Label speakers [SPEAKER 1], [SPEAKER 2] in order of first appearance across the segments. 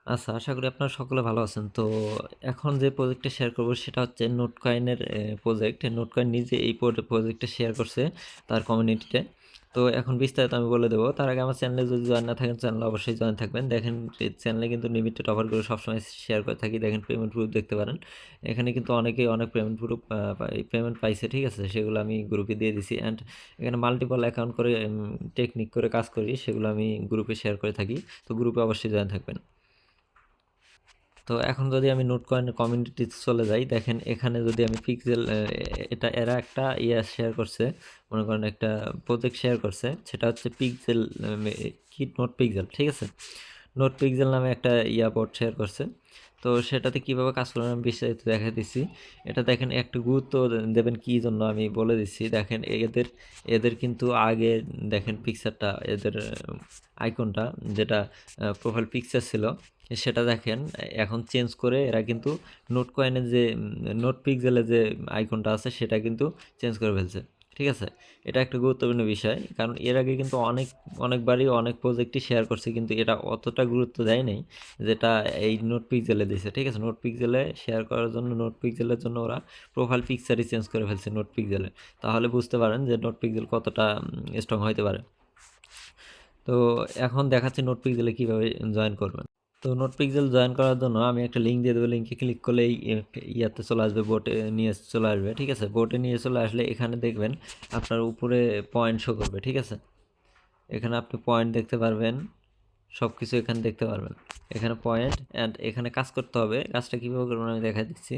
[SPEAKER 1] আচ্ছা, আশা করি আপনারা সকলে ভালো আছেন। তো এখন যে প্রজেক্টটা শেয়ার করব সেটা হচ্ছে নোটকয়েনের প্রজেক্ট। নোটকয়েন নিজে এই প্রজেক্টটা শেয়ার করছে তার কমিউনিটিতে। তো এখন বিস্তারিত আমি বলে দেবো। তার আগে আমার চ্যানেলে যদি জয়েন না থাকেন, চ্যানেলে অবশ্যই জয়েন থাকবেন। দেখেন চ্যানেলে কিন্তু লিমিটেড অফারগুলো সবসময় শেয়ার করে থাকি। দেখেন পেমেন্ট প্রুফ দেখতে পারেন। এখানে কিন্তু অনেকেই অনেক পেমেন্ট প্রুফ পেমেন্ট পাইছে, ঠিক আছে? সেগুলো আমি গ্রুপে দিয়ে দিছি। অ্যান্ড এখানে মাল্টিপল অ্যাকাউন্ট করে টেকনিক করে কাজ করি, সেগুলো আমি গ্রুপে শেয়ার করে থাকি। তো গ্রুপে অবশ্যই জয়েন থাকবেন। তো এখন যদি আমি নোট কয়েনের কমিউনিটি চলে যাই, দেখেন এখানে যদি আমি পিক্সেল, এটা এরা একটা শেয়ার করছে, মনে করেন একটা প্রজেক্ট শেয়ার করছে, সেটা হচ্ছে পিক্সেল, কি নোট পিক্সেল, ঠিক আছে? নোট পিক্সেল নামে একটা বোর্ড শেয়ার করছে। তো সেটাতে কিভাবে কাজ করবেন আমি বিস্তারিত দেখা দিচ্ছি। এটা দেখেন একটু গুরুত্ব দেবেন কি জন্য আমি বলে দিচ্ছি। দেখেন এদের এদের কিন্তু আগে দেখেন পিকচারটা, এদের আইকনটা যেটা প্রোফাইল পিকচার ছিল সেটা দেখেন এখন চেঞ্জ করে এরা কিন্তু নোট কয়েনের যে নোট পিক্সেলের যে আইকনটা আছে সেটা কিন্তু চেঞ্জ করে ফেলছে, ঠিক আছে? এটা একটা গুরুত্বপূর্ণ বিষয়, কারণ এর আগে কিন্তু অনেকবারই অনেক প্রজেক্টই শেয়ার করছে, কিন্তু এটা অতটা গুরুত্ব দেয় নাই যেটা এই নোট পিক্সেলে দিয়েছে, ঠিক আছে? নোট পিক্সেলে শেয়ার করার জন্য, নোট পিক্সেলের জন্য ওরা প্রোফাইল পিকচারই চেঞ্জ করে ফেলছে নোট পিক্সেলে। তাহলে বুঝতে পারেন যে নোট পিক্সেল কতটা স্ট্রং হইতে পারে। তো এখন দেখাচ্ছি নোট পিক্সেলে কীভাবে জয়েন করবেন। তো নোট পিক্সেল জয়েন করার জন্য আমি একটা লিঙ্ক দিয়ে দেবো। লিঙ্কে ক্লিক করলেই ইয়াতে চলে আসবে, বোটে নিয়ে চলে আসবে, ঠিক আছে? বোটে নিয়ে চলে আসলে এখানে দেখবেন আপনার উপরে পয়েন্ট শো করবে, ঠিক আছে? এখানে আপনি পয়েন্ট দেখতে পারবেন, সব কিছু এখানে দেখতে পারবেন। এখানে পয়েন্ট, অ্যান্ড এখানে কাজ করতে হবে। কাজটা কীভাবে করবেন আমি দেখা দিচ্ছি।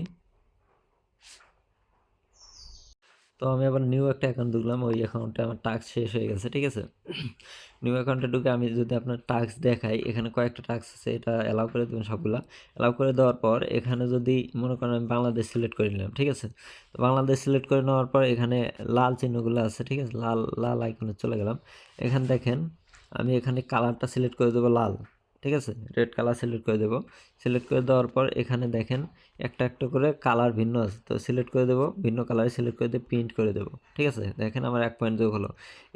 [SPEAKER 1] তো আমি আবার নিউ একটা অ্যাকাউন্ট ঢুকলাম, ওই অ্যাকাউন্টে আমার টাস্ক শেষ হয়ে গেছে, ঠিক আছে? নিউ অ্যাকাউন্টে ঢুকে আমি যদি আপনার টাস্ক দেখাই, এখানে কয়েকটা টাস্ক আছে, এটা অ্যালাউ করে দেবেন সবগুলা। অ্যালাউ করে দেওয়ার পর এখানে যদি মনে করেন আমি বাংলাদেশ সিলেক্ট করে নিলাম, ঠিক আছে? তো বাংলাদেশ সিলেক্ট করে নেওয়ার পর এখানে লাল চিহ্নগুলো আছে, ঠিক আছে? লাল লাল আইকনে চলে গেলাম। এখানে দেখেন আমি এখানে কালারটা সিলেক্ট করে দেবো লাল, ঠিক আছে? রেড কালার সিলেক্ট করে দেবো। সিলেক্ট করে দেওয়ার পর এখানে দেখেন একটা একটা করে কালার ভিন্ন আছে, তো সিলেক্ট করে দেবো, ভিন্ন কালারে সিলেক্ট করে দিয়ে প্রিন্ট করে দেবো, ঠিক আছে? দেখেন আমার 1 পয়েন্ট যোগ হলো।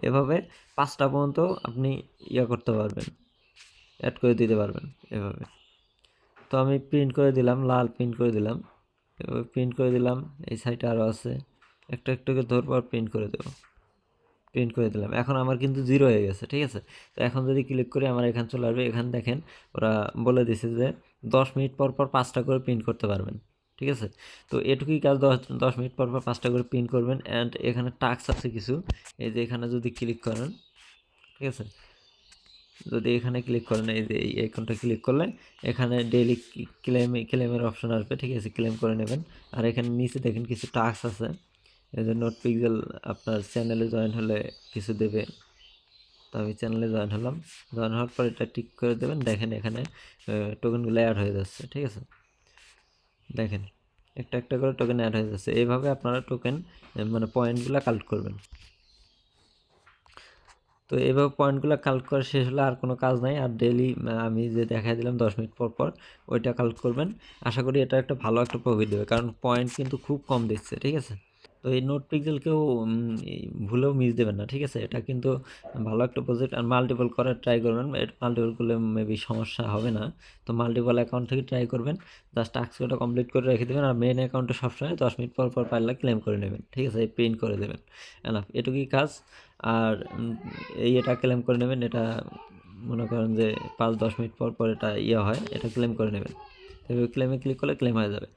[SPEAKER 1] এভাবে 5টা পর্যন্ত আপনি করতে পারবেন, অ্যাড করে দিতে পারবেন এভাবে। তো আমি প্রিন্ট করে দিলাম, লাল প্রিন্ট করে দিলাম, এভাবে প্রিন্ট করে দিলাম। এই সাইডে আরও আছে, একটা একটুকে ধরবো আর প্রিন্ট করে দেবো, প্রিন্ট করে দিলাম। এখন আমার কিন্তু 0 হয়ে গেছে, ঠিক আছে? তো এখন যদি ক্লিক করি আমার এখানে চলে আসবে। এখানে দেখেন ওরা বলে দিছে যে 10 মিনিট পর পর 5টা করে প্রিন্ট করতে পারবেন, ঠিক আছে? তো এটুকুই কাজ, 10 মিনিট পর পর 5টা করে প্রিন্ট করবেন। অ্যান্ড এখানে টাস্ক আছে কিছু, এই যে এখানে যদি ক্লিক করেন, ঠিক আছে? যদি এখানে ক্লিক করেন, এই যে এই আইকনটা ক্লিক করলে এখানে ডেইলি ক্লেমের অপশন আসবে, ঠিক আছে? ক্লেম করে নেবেন। আর এখানে নিচে দেখেন কিছু টাস্ক আছে, এই যে নোট পিক্সেল আপনার চ্যানেলে জয়েন হলে কিছু দেবে। তো আমি চ্যানেলে জয়েন হলাম, জয়েন হওয়ার পর এটা টিক করে দেবেন। দেখেন এখানে টোকেনগুলো অ্যাড হয়ে যাচ্ছে, ঠিক আছে? দেখেন একটা একটা করে টোকেন অ্যাড হয়ে যাচ্ছে। এইভাবে আপনারা টোকেন মানে পয়েন্টগুলো কালেক্ট করবেন। তো এভাবে পয়েন্টগুলো কালেক্ট করা শেষ হলে আর কোনো কাজ নাই। আর ডেইলি আমি যে দেখাই দিলাম 10 মিনিট পর পর ওইটা কালেক্ট করবেন। আশা করি এটা একটা ভালো একটা প্রফিট দেবে, কারণ পয়েন্ট কিন্তু খুব কম দিচ্ছে, ঠিক আছে? তো এই নোট পিক্সেলকেও ভুলেও মিস দেবেন না, ঠিক আছে? এটা কিন্তু ভালো একটা প্রজেক্ট। আর মাল্টিপল করার ট্রাই করবেন, এটা মাল্টিপল করলে মেবি সমস্যা হবে না। তো মাল্টিপল অ্যাকাউন্ট থেকে ট্রাই করবেন, জাস্ট টাস্কটা কমপ্লিট করে রেখে দেবেন। আর মেন অ্যাকাউন্টে সবসময় 10 মিনিট পর পর পারলে ক্লেম করে নেবেন, ঠিক আছে? এই প্রিন্ট করে দেবেন, এনাফ, এটুকুই কাজ। আর এটা ক্লেম করে নেবেন। এটা মনে করেন যে 5-10 মিনিট পর পর এটা হয়, এটা ক্লেম করে নেবেন। ক্লেমে ক্লিক করলে ক্লেম হয়ে যাবে।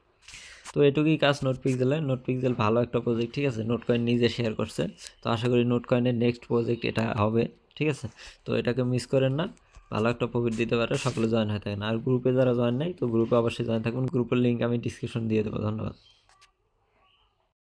[SPEAKER 1] তো এটুকুই কাজ নোট পিক্সেলের। নোট পিক্সেল ভালো একটা প্রজেক্ট, ঠিক আছে? নোট কয়েন নিজে শেয়ার করছে। তো আশা করি নোট কয়েনের নেক্সট প্রজেক্ট এটা হবে, ঠিক আছে? তো এটাকে মিস করেন না, ভালো একটা প্রফিট দিতে পারে। সকলে জয়েন হয়ে থাকেন। আর গ্রুপে যারা জয়েন নেই, তো গ্রুপে অবশ্যই জয়েন থাকুন। গ্রুপের লিঙ্ক আমি ডিসক্রিপশন দিয়ে দেবো। ধন্যবাদ।